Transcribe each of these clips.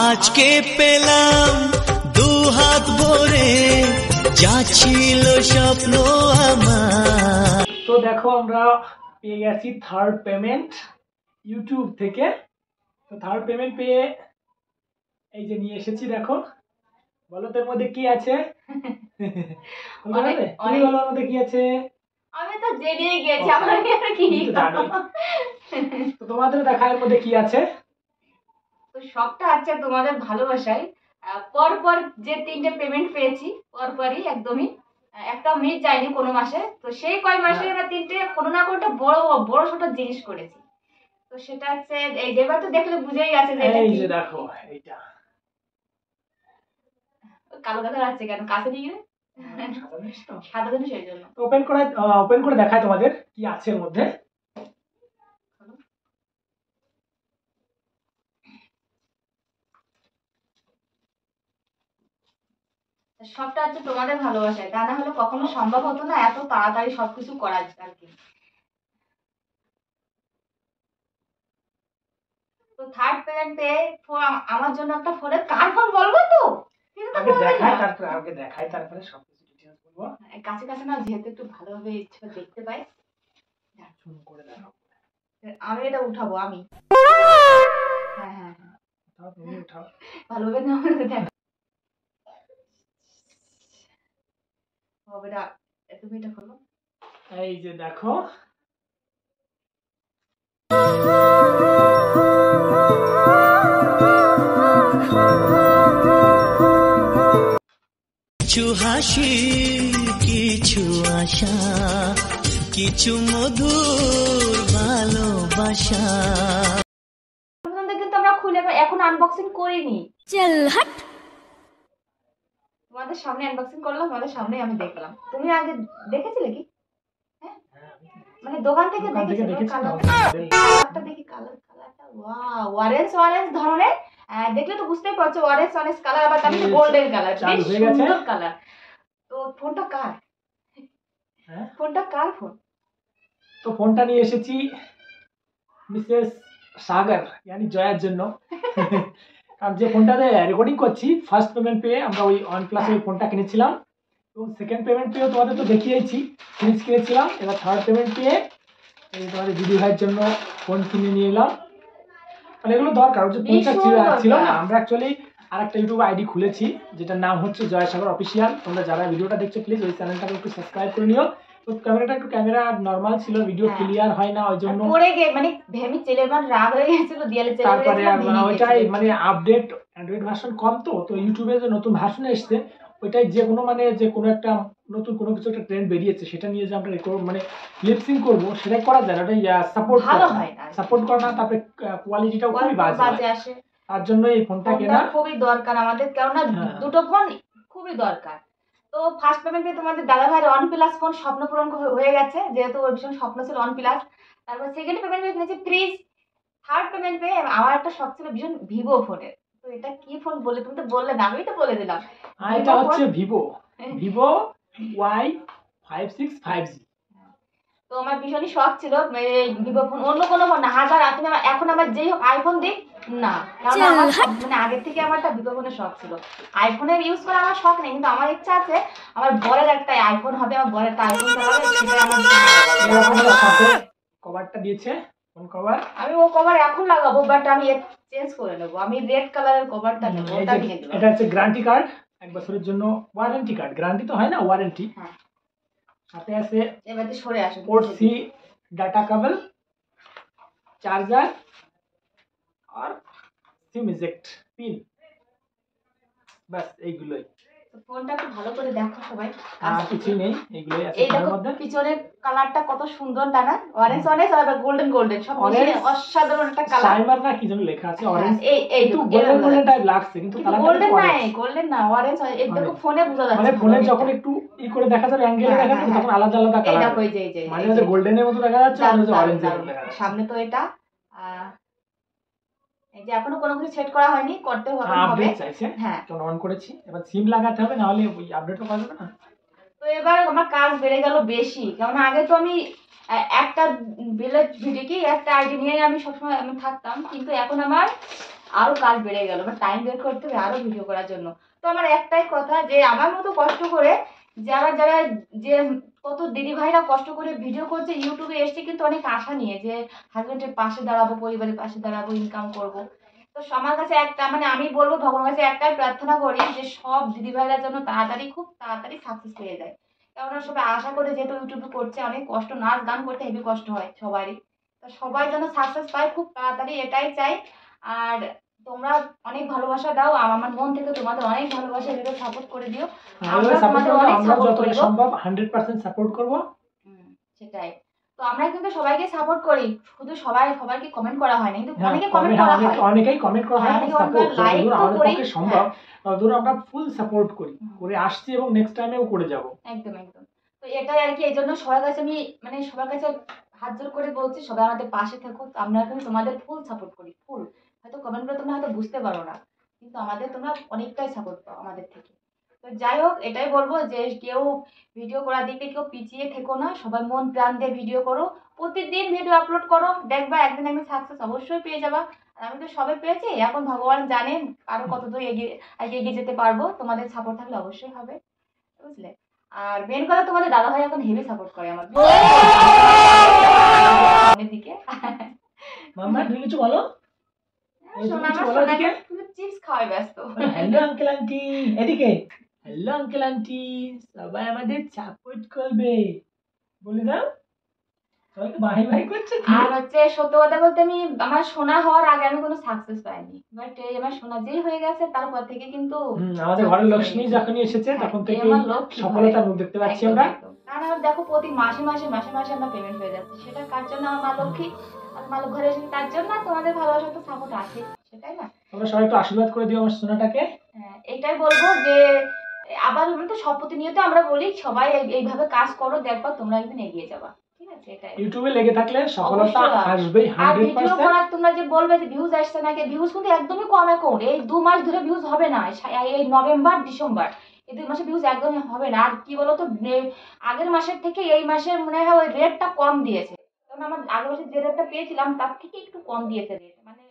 আজকে পেলাম দু হাত ভরে যা ছিল স্বপ্ন আমার। তো দেখো আমরা পেয়ে গেছি থার্ড পেমেন্ট ইউটিউব থেকে। তো থার্ড পেমেন্ট পেয়ে এই যে নিয়ে এসেছি, দেখো বলো তো এর মধ্যে কি আছে। তুমি বলো এর মধ্যে কি আছে। আমি তো জেনেই গেছি আমার কি জানি। তো তোমাদের দেখা এর মধ্যে কি আছে। তো সবটা আছে তোমাদের ভালোবাসায়। পর পর যে 3টে পেমেন্ট পেয়েছি পরপরই একদমই একটা মিস যায়নি কোনো মাসে। তো সেই কয় মাসে আমরা 3টে কোনো না কোনোটা বড় বড় ছোট জিনিস করেছি। তো সেটা হচ্ছে এই যেবার তো দেখলে বুঝেই গেছে যে এই যে দেখো এইটা কালো কালার আছে কেন কাছে নিয়ে গেলে সাদা জিনিস সেই জন্য। ওপেন করে দেখায় তোমাদের কি আছে এর মধ্যে। সবটা হচ্ছে তোমাদের ভালোবাসায়, তা না হলে কখনো সম্ভব হতো না এত তাড়াতাড়ি সবকিছু করা আর কি। তো থার্ড পেমেন্ট পেয়ে আমার জন্য একটা ফোনের কার ফোন বলবো তো আগে দেখাই তারপরে সবকিছু ডিটেইলস বলবো। কাছে কাছে না যেহেতু একটু ভালোভাবে ইচ্ছা দেখতে পাই। জুম করে দেখাও। আমি এটা উঠাবো আমি। হ্যাঁ হ্যাঁ হ্যাঁ উঠাও, তুমি উঠাও ভালোভাবে না দেখ হবে না। তুমি এটা খোলো। এই যে দেখো কিছু হাসি কিছু আশা কিছু মধুর ভালোবাসা। কিন্তু আমরা খুলে এখন আনবক্সিং করিনি। চল হাট। তোমাদের সামনে আনবক্সিং করলাম, তোমাদের সামনে আমি দেখলাম। তুমি আগে দেখেছিলে কি? হ্যাঁ মানে দোকান থেকে দেখেছি। কালারটা দেখি কালারটা ওয়াও অরেঞ্জ ধরনের। দেখলে তো বুঝতেই পারছো অরেঞ্জ কালার, আবার তার গোল্ডেন কালার, বেশ সুন্দর কালার। তো ফোনটা কার? ফোনটা কার ফোন? তো ফোনটা নিয়ে এসেছি মিসেস সাগর यानी জয়ার জন্য। কারণ যে ফোনটাতে রেকর্ডিং করছি ফার্স্ট পেমেন্ট পেয়ে আমরা ওই OnePlus এর ফোনটা কিনেছিলাম। তো সেকেন্ড পেমেন্ট পেয়ে তোমাদের তো দেখিয়েছি ফিনিশ কিনেছিলাম। এবার থার্ড পেমেন্ট পেয়ে এই তোমাদের দিদি ভাইয়ের জন্য ফোন কিনে নিয়ে এলাম। মানে এগুলো দরকার, যে ফোনটা ছিল না। আমরা অ্যাকচুয়ালি আরেকটা ইউটিউব আইডি খুলেছি যেটার নাম হচ্ছে জয়সাগর অফিসিয়াল। তোমরা যারা ভিডিওটা দেখছো প্লিজ ওই চ্যানেলটাকে একটু সাবস্ক্রাইব করে নিও। তো ক্যামেরা নরমাল ছিল, ভিডিও ক্লিয়ার হয় না, ওই জন্য পড়ে গিয়ে মানে ভেমি চেলেমান রাগ হয়ে গিয়েছিল দিয়ালে চেলে। তারপরে ওইটাই মানে আপডেট অ্যান্ড্রয়েড ভার্সন কম, তো ইউটিউবে যে নতুন ভার্সন এসেছে ওইটাই যে কোনো একটা নতুন কোনো কিছু একটা ট্রেন্ড বেরিয়েছে সেটা নিয়ে যে আমরা মানে লিপসিং করবো সেটাই করা যায় না। ওটা সাপোর্ট করে না, তারপরে কোয়ালিটিটাও খুবই বাজে আসে। তার জন্য এই ফোনটা কেনা খুবই দরকার আমাদের, কেননা দুটো ফোন খুবই দরকার। তো ফার্স্ট পেমেন্টে তোমাদের দাদা ভাইয়ের OnePlus ফোন স্বপ্ন পূরণ হয়ে গেছে, যেহেতু ওর ভীষণ স্বপ্ন ছিল OnePlus। তারপর সেকেন্ড পেমেন্ট পেয়ে কিনেছি ফ্রিজ। থার্ড পেমেন্ট পেয়ে আমার একটা শখ ছিল ভীষণ ভিভো ফোনের। তো এটা কি ফোন বলে তুমি তো বললে না, আমি তো বলে দিলাম। এটা হচ্ছে ভিভো Y56 5G। তো আমার ভীষণই শখ ছিল ভিভো ফোন, অন্য কোনো ফোন না। হাজার এখন আমার যেই হোক আইফোন দিক না, কারণ আমার মানে আগের থেকে আমার একটা ভিভো ফোনের শখ ছিল। আইফোনের ইউজ করা আমার শখ নেই, কিন্তু আমার ইচ্ছা আছে আমার বরের একটা আইফোন হবে, আমার বরের একটা আইফোন চালাবে, সেটা আমার কভারটা দিয়েছে কোন কভার। আমি ও কভার এখন লাগাবো, বাট আমি চেঞ্জ করে নেবো। আমি রেড কালারের কভারটা নেবো, ওটা নিয়ে দেব। এটা হচ্ছে গ্যারান্টি কার্ড, 1 বছরের জন্য ওয়ারেন্টি কার্ড। গ্যারান্টি তো হয় না, ওয়ারেন্টি। হ্যাঁ সাথে আছে এবারে সরে আসুন port C data cable, charger আর সিম ইজেক্ট পিন, বাস এইগুলোই। ফোনটা একটু ভালো করে দেখো সবাই, আর কিছু নেই, এইগুলোই আছে। এই দেখো পিছনের কালারটা কত সুন্দর, দানা অরেঞ্জ আর গোল্ডেন সব মিশিয়ে অসাধারণ একটা কালার। সাইবার না কি যেন লেখা আছে অরেঞ্জ। এই তো গোল্ডেন টাইপ লাগছে, কিন্তু কালারটা গোল্ডেন না অরেঞ্জ। এই দেখো ফোনে বোঝা যাচ্ছে, মানে ফোনে যখন একটু করে দেখা যাবে অ্যাঙ্গেলে দেখা যাবে তখন আলাদা কালার। এই দেখো এই যে মানে যে গোল্ডেনের মতো দেখা যাচ্ছে আর যে অরেঞ্জের মতো দেখা যাচ্ছে। সামনে তো এটা এই যে এখনো কোনো কিছু সেট করা হয়নি, করতে হবে। আপডেট চাইছে, হ্যাঁ তো অন করেছি। এবার সিম লাগাতে হবে, না হলে ওই আপডেটও পাবে না। তো এবার আমার কাজ বেড়ে গেল বেশি, কারণ আগে তো আমি একটা ভিলেজ ভিডিও কি একটা আইডি নিয়ে আমি সবসময় আমি থাকতাম, কিন্তু এখন আমার আরো কাজ বেড়ে গেল, টাইম বের করতে হবে আরো ভিডিও করার জন্য। তো আমার একটাই কথা যে আমার মতো কষ্ট করে যারা যারা যে কত দিদি ভাইরা কষ্ট করে ভিডিও করছে, ইউটিউবে এসছে কিন্তু অনেক আশা নিয়ে যে হাজবেন্ডের পাশে দাঁড়াবো, পরিবারের পাশে দাঁড়াবো, ইনকাম করব। তো আমার কাছে একটা মানে আমি বলবো ভগবানের কাছে একটাই প্রার্থনা করি যে সব দিদি ভাইরা যেন তাড়াতাড়ি খুব তাড়াতাড়ি সাকসেস পেয়ে যায়। কেননা সবাই আশা করে যেহেতু ইউটিউবে করছে, অনেক কষ্ট, নাচ গান করতে হেভি কষ্ট হয় সবারই। তো সবাই যেন সাকসেস পায় খুব তাড়াতাড়ি, এটাই চাই। আর তোমরা অনেক ভালোবাসা দাও, আমার মন থেকে তোমাদের অনেক ভালোবাসা দিও, সাপোর্ট করে দিও। আমরা তোমাদের অনেক সাপোর্ট করব, সম্ভব 100% সাপোর্ট করব। সেটাই। তো আমরা কিন্তু সবাইকে সাপোর্ট করি, শুধু সবাইকে কমেন্ট করা হয় না, কিন্তু অনেকে কমেন্ট করা হয়, অনেকেই কমেন্ট করা হয়, সাপোর্ট লাইক তো করি, সম্ভব দূর আমরা ফুল সাপোর্ট করি, করে আসছি এবং নেক্সট টাইমেও করে যাব। একদম একদম। তো এটাই আর কি, এইজন্য সবার কাছে আমি মানে সবার কাছে হাত জোর করে বলছি, সবাই আমাদের পাশে থাকো। আমরা কিন্তু তোমাদের ফুল সাপোর্ট করি, ফুল। হয়তো কমেন্ট করে তোমরা হয়তো বুঝতে পারো না, কিন্তু আমাদের তোমরা অনেকটাই সাপোর্ট পাও আমাদের থেকে। তো যাই হোক, এটাই বলবো যে কেউ ভিডিও করার দিকে কেউ পিছিয়ে থেকো না, সবাই মন প্রাণ দিয়ে ভিডিও করো, প্রতিদিন ভিডিও আপলোড করো, দেখবা একদিন একদিন সাকসেস অবশ্যই পেয়ে যাবা। আর আমি তো সবে পেয়েছি, এখন ভগবান জানেন আরো কতদূর এগিয়ে যেতে পারবো, তোমাদের সাপোর্ট থাকলে অবশ্যই হবে, বুঝলে। আর মেন কথা, তোমাদের দাদা ভাই এখন হেভি সাপোর্ট করে আমার দিকে। মাম্মা তুমি কিছু বলো, চিপস খাওয়াই ব্যস্ত। হ্যালো আঙ্কেল আন্টি, এদিকে হ্যালো আঙ্কেল আন্টি, সবাই আমাদের সাপোর্ট করবে বলে দাও, সবাইকে বাই বাই করছে। আর হচ্ছে সত্য কথা বলতে, আমি আমার সোনা হওয়ার আগে আমি কোনো সাকসেস পাইনি, বাট এই আমার সোনা যেই হয়ে গেছে তারপর থেকে কিন্তু আমাদের ঘরে লক্ষ্মী যখনই এসেছে তখন থেকে সফলতার মুখ দেখতে পাচ্ছি আমরা। কারণ দেখো প্রতি মাসে আমরা পেমেন্ট হয়ে যাচ্ছে, সেটা কার জন্য? আমার মা লক্ষ্মী আর মা ঘরে এসেছে তার জন্য। তোমাদের ভালোবাসা তো সাপোর্ট আছে, সেটাই না? তোমরা সবাই একটু আশীর্বাদ করে দিও আমার সোনাটাকে। হ্যাঁ, এটাই বলবো যে আবার তো সব প্রতিনিয়ত আমরা বলি সবাই এইভাবে কাজ করো, দেখবা তোমরা একদিন এগিয়ে যাবা, ঠিক আছে? এটাই, ইউটিউবে লেগে থাকলে সফলতা আসবেই 100%। আর ভিডিও করার তোমরা যে বলবে যে ভিউজ আসছে নাকি, ভিউজ কিন্তু একদমই কম এখন, এই 2 মাস ধরে ভিউজ হবে না, এই নভেম্বর ডিসেম্বর এই 2 মাসে ভিউজ একদমই হবে না। আর কি বলতো, আগের মাসের থেকে এই মাসের মনে হয় ওই রেটটা কম দিয়েছে, কারণ আমার আগের মাসে যে রেটটা পেয়েছিলাম তার থেকে একটু কম দিয়েছে রেট, মানে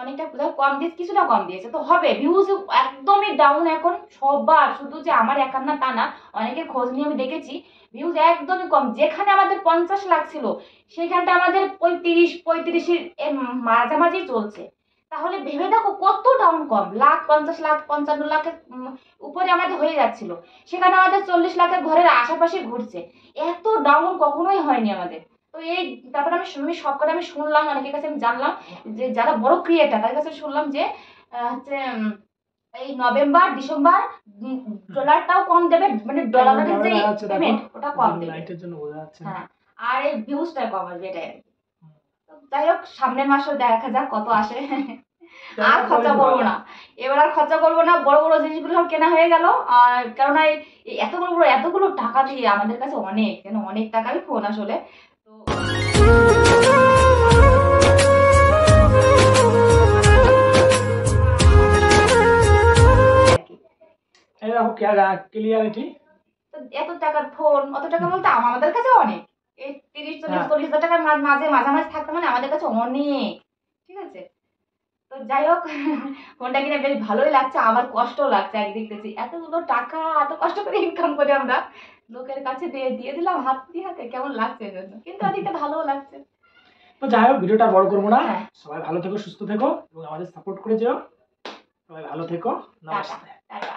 অনেকটা কম দিয়েছে, কিছুটা কম দিয়েছে তো হবে। ভিউজ একদমই ডাউন এখন সবার, শুধু যে আমার একার না তা না, অনেকের খোঁজ নিয়ে আমি দেখেছি ভিউজ একদমই কম। যেখানে আমাদের 50 লাখ ছিল সেখানটা আমাদের 35 এর মাঝামাঝি চলছে। তাহলে ভেবে দেখো কত ডাউন কম, 50 লাখ 55 লাখের উপরে আমাদের হয়ে যাচ্ছিল, সেখানে আমাদের 40 লাখের ঘরের আশেপাশে ঘুরছে। এত ডাউন কখনোই হয়নি আমাদের। তো এই তারপরে আমি সবকটা আমি শুনলাম, অনেকের কাছে আমি জানলাম যে যারা বড় ক্রিয়েটার তাদের কাছে শুনলাম যে হচ্ছে এই নভেম্বর ডিসেম্বর ডলারটাও কম দেবে, মানে ডলারের যে পেমেন্ট ওটা কম দেবে, লাইটের জন্য বোঝা যাচ্ছে না। হ্যাঁ, আর এই ভিউজটা কম আসবে, এটাই আর কি। যাই হোক, সামনের মাসে দেখা যাক কত আসে। আর খরচা করবো না, এবার আর খরচা করবো না, বড় বড় জিনিসগুলো সব কেনা হয়ে গেল। আর কারণ এতগুলো টাকা দিয়ে আমাদের কাছে অনেক, কেন অনেক টাকারই ফোন আসলে। এত টাকার ফোন, অত টাকা বলতে আমাদের কাছে অনেক, এই 30-40 হাজার টাকার মাঝামাঝি থাকতে মানে আমাদের কাছে অনেক, ঠিক আছে? তো যাই হোক, ফোনটা কিনে বেশ ভালোই লাগছে, আমার কষ্ট লাগছে একদিক থেকে, এতগুলো টাকা এত কষ্ট করে ইনকাম করে আমরা লোকের কাছে দিয়ে দিলাম হাতে, কেমন লাগছে এজন্য, কিন্তু ওদিকটা ভালোও লাগছে। তো যাই হোক, ভিডিওটা বড় করবো না, সবাই ভালো থেকো, সুস্থ থেকো এবং আমাদের সাপোর্ট করে যেও। সবাই ভালো থেকো, নমস্তে। টাটা।